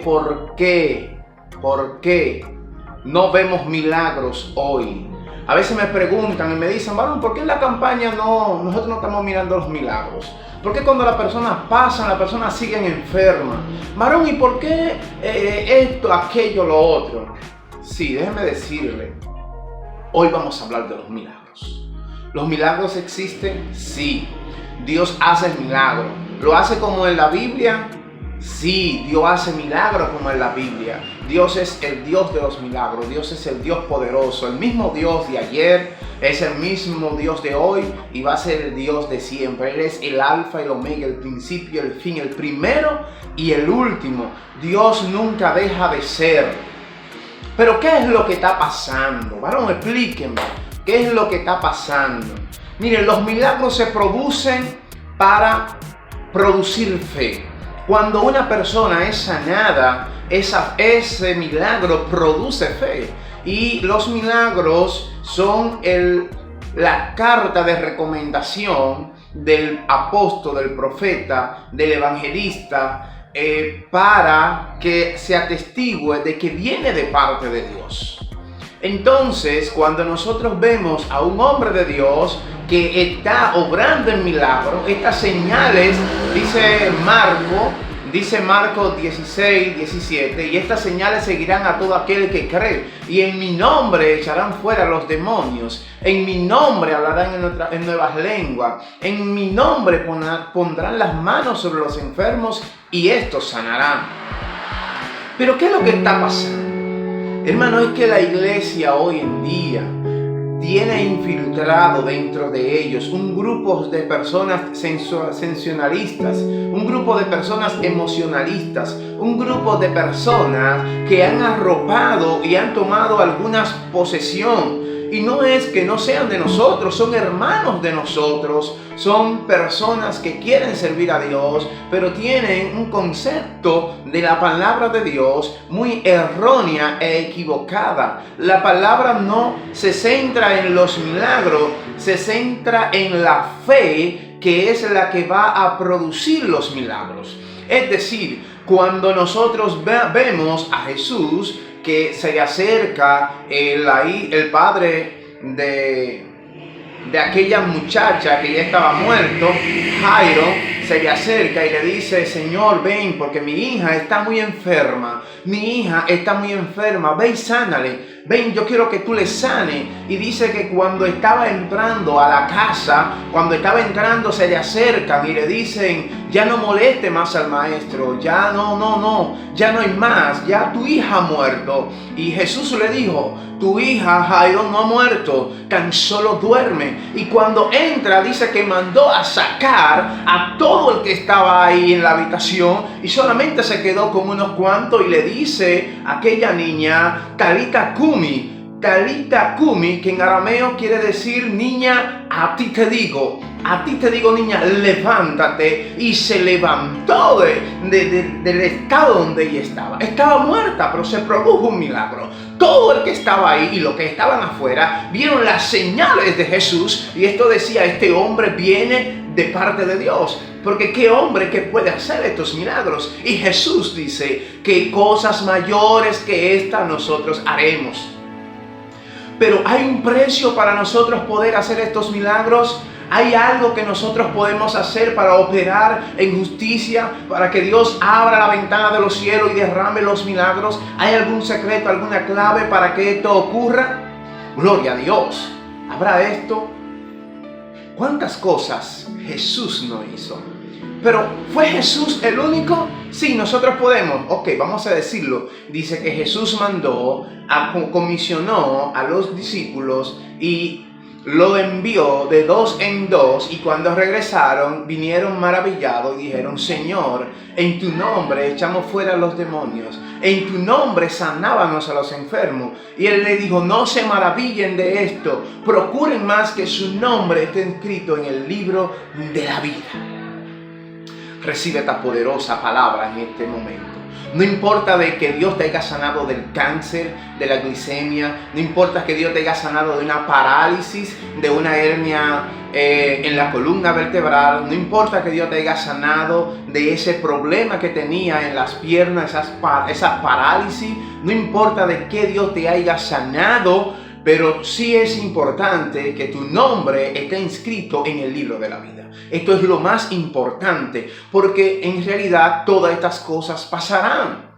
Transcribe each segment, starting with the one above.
¿por qué no vemos milagros hoy? A veces me preguntan y me dicen, varón, ¿por qué en la campaña nosotros no estamos mirando los milagros? ¿Por qué cuando las personas pasan, las personas siguen enfermas? Varón, ¿y por qué esto, aquello, lo otro? Sí, déjeme decirle, hoy vamos a hablar de los milagros. ¿Los milagros existen? Sí. Dios hace milagros. ¿Lo hace como en la Biblia? Sí, Dios hace milagros como en la Biblia. Dios es el Dios de los milagros. Dios es el Dios poderoso. El mismo Dios de ayer es el mismo Dios de hoy y va a ser el Dios de siempre. Él es el alfa y el omega, el principio y el fin, el primero y el último. Dios nunca deja de ser. Pero ¿qué es lo que está pasando? Varón, explíquenme. ¿Qué es lo que está pasando? Miren, los milagros se producen para producir fe. Cuando una persona es sanada, ese milagro produce fe. Y los milagros son la carta de recomendación del apóstol, del profeta, del evangelista, para que se atestigue de que viene de parte de Dios. Entonces, cuando nosotros vemos a un hombre de Dios que está obrando en milagros, estas señales, dice Marcos 16, 17, y estas señales seguirán a todo aquel que cree, y en mi nombre echarán fuera los demonios, en mi nombre hablarán en nuevas lenguas, en mi nombre pondrán las manos sobre los enfermos y estos sanarán. Pero ¿qué es lo que está pasando? Hermano, es que la iglesia hoy en día tiene infiltrado dentro de ellos un grupo de personas sensacionalistas, un grupo de personas emocionalistas, un grupo de personas que han arropado y han tomado alguna posesión. Y no es que no sean de nosotros, son hermanos de nosotros, son personas que quieren servir a Dios, pero tienen un concepto de la palabra de Dios muy errónea e equivocada. La palabra no se centra en los milagros, se centra en la fe, que es la que va a producir los milagros. Es decir, cuando nosotros vemos a Jesús, que se le acerca el padre de aquella muchacha que ya estaba muerto, Jairo, se le acerca y le dice, Señor, ven, porque mi hija está muy enferma, ve y sánale, ven, yo quiero que tú le sanes. Y dice que cuando estaba entrando a la casa, se le acercan y le dicen, ya no moleste más al maestro, ya no hay más, ya tu hija ha muerto. Y Jesús le dijo, tu hija, Jairo, no ha muerto, tan solo duerme. Y cuando entra, dice que mandó a sacar a todo el que estaba ahí en la habitación y solamente se quedó con unos cuantos y le dice a aquella niña, Talita Kumi, que en arameo quiere decir, niña, a ti te digo, niña, levántate. Y se levantó del estado donde ella estaba. Estaba muerta, pero se produjo un milagro. Todo el que estaba ahí y los que estaban afuera vieron las señales de Jesús, y esto decía, este hombre viene de parte de Dios, porque qué hombre que puede hacer estos milagros. Y Jesús dice que cosas mayores que esta nosotros haremos. Pero hay un precio para nosotros poder hacer estos milagros. ¿Hay algo que nosotros podemos hacer para operar en justicia, para que Dios abra la ventana de los cielos y derrame los milagros? ¿Hay algún secreto, alguna clave para que esto ocurra? Gloria a Dios. ¿Habrá esto? ¿Cuántas cosas Jesús no hizo? Pero ¿fue Jesús el único? Sí, nosotros podemos. Ok, vamos a decirlo. Dice que Jesús comisionó a los discípulos y lo envió de 2 en 2, y cuando regresaron vinieron maravillados y dijeron, Señor, en tu nombre echamos fuera a los demonios, en tu nombre sanábamos a los enfermos. Y él le dijo, no se maravillen de esto, procuren más que su nombre esté escrito en el libro de la vida. Recibe esta poderosa palabra en este momento. No importa de que Dios te haya sanado del cáncer, de la glicemia, no importa que Dios te haya sanado de una parálisis, de una hernia en la columna vertebral, no importa que Dios te haya sanado de ese problema que tenía en las piernas, esa parálisis, no importa de qué Dios te haya sanado, pero sí es importante que tu nombre esté inscrito en el libro de la vida. Esto es lo más importante, porque en realidad todas estas cosas pasarán.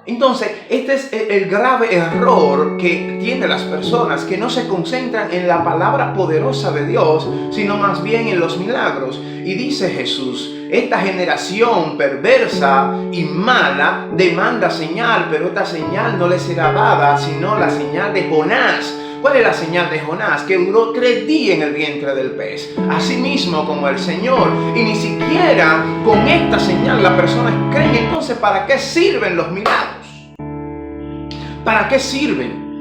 Entonces, este es el grave error que tienen las personas, que no se concentran en la palabra poderosa de Dios, sino más bien en los milagros. Y dice Jesús: esta generación perversa y mala demanda señal, pero esta señal no le será dada, sino la señal de Jonás. ¿Cuál es la señal de Jonás? Que duró 3 días en el vientre del pez. Asimismo como el Señor. Y ni siquiera con esta señal las personas creen. Entonces, ¿para qué sirven los milagros? ¿Para qué sirven?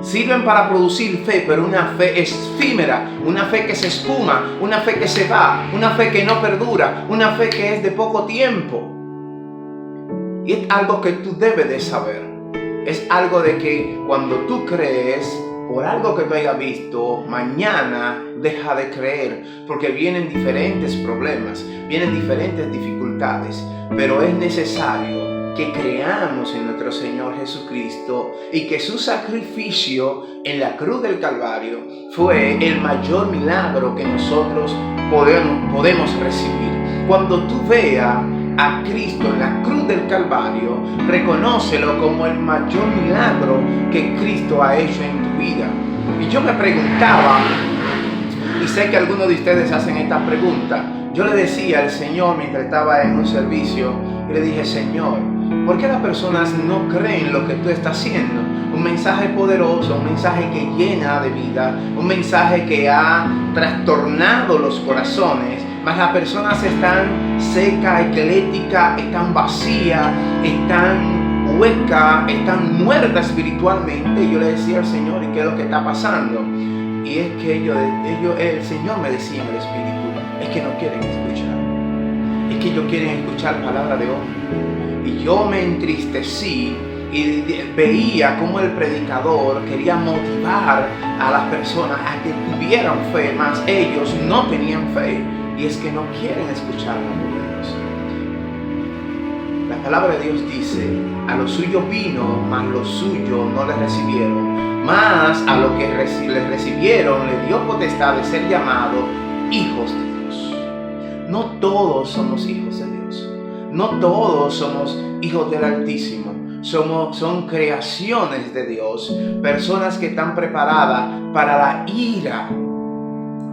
Sirven para producir fe, pero una fe efímera, una fe que se esfuma, una fe que se va, una fe que no perdura, una fe que es de poco tiempo. Y es algo que tú debes de saber. Es algo de que cuando tú crees por algo que tú hayas visto, mañana deja de creer, porque vienen diferentes problemas, vienen diferentes dificultades, pero es necesario que creamos en nuestro Señor Jesucristo y que su sacrificio en la cruz del Calvario fue el mayor milagro que nosotros podemos recibir. Cuando tú veas a Cristo en la cruz del Calvario, reconócelo como el mayor milagro que Cristo ha hecho en tu vida. Y yo me preguntaba, y sé que algunos de ustedes hacen esta pregunta, yo le decía al Señor mientras estaba en un servicio, y le dije: Señor, ¿por qué las personas no creen lo que tú estás haciendo? Un mensaje poderoso, un mensaje que llena de vida, un mensaje que ha trastornado los corazones, mas las personas están secas, eclécticas, están vacías, están huecas, están muertas espiritualmente. Y yo le decía al Señor: ¿y qué es lo que está pasando? Y es que el Señor me decía en el Espíritu: es que no quieren escuchar, es que ellos quieren escuchar palabra de hombre. Y yo me entristecí y veía cómo el predicador quería motivar a las personas a que tuvieran fe, mas ellos no tenían fe. Y es que no quieren escuchar la voz de Dios. La palabra de Dios dice: a lo suyo vino, mas los suyos no le recibieron. Mas a lo que le recibieron le dio potestad de ser llamados hijos de Dios. No todos somos hijos de Dios. No todos somos hijos del Altísimo. Son creaciones de Dios. Personas que están preparadas para la ira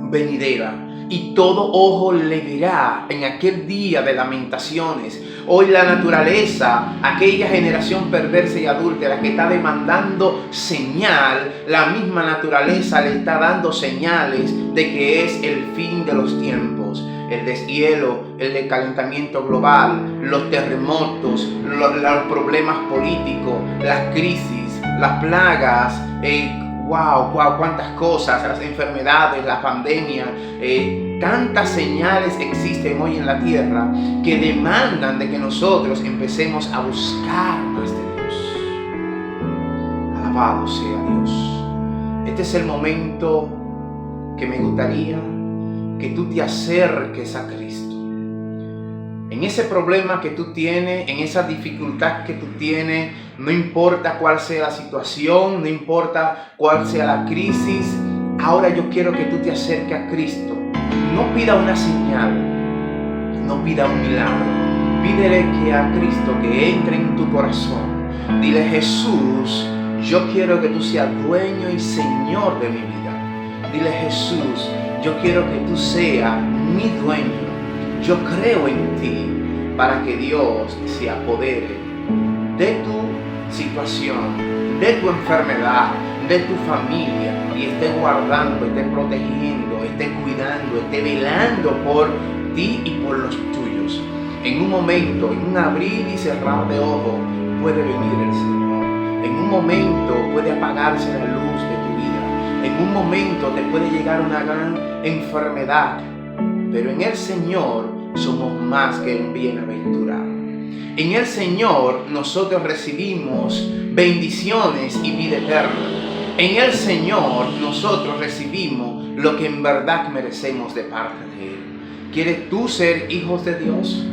venidera. Y todo ojo le verá en aquel día de lamentaciones. Hoy la naturaleza, aquella generación perversa y adúltera que está demandando señal, la misma naturaleza le está dando señales de que es el fin de los tiempos. El deshielo, el decalentamiento global, los terremotos, los problemas políticos, las crisis, las plagas, cuántas cosas, las enfermedades, la pandemia, tantas señales existen hoy en la tierra que demandan de que nosotros empecemos a buscar más de Dios. Alabado sea Dios. Este es el momento que me gustaría que tú te acerques a Cristo. En ese problema que tú tienes, en esa dificultad que tú tienes, no importa cuál sea la situación, no importa cuál sea la crisis, ahora yo quiero que tú te acerques a Cristo. No pida una señal, no pida un milagro. Pídele que a Cristo que entre en tu corazón. Dile: Jesús, yo quiero que tú seas dueño y Señor de mi vida. Dile: Jesús, yo quiero que tú seas mi dueño. Yo creo en ti, para que Dios se apodere de tu situación, de tu enfermedad, de tu familia, y esté guardando, esté protegiendo, esté cuidando, esté velando por ti y por los tuyos. En un momento, en un abrir y cerrar de ojos, puede venir el Señor. En un momento puede apagarse la luz de tu vida. En un momento te puede llegar una gran enfermedad. Pero en el Señor somos más que un bienaventurado. En el Señor nosotros recibimos bendiciones y vida eterna. En el Señor nosotros recibimos lo que en verdad merecemos de parte de Él. ¿Quieres tú ser hijos de Dios?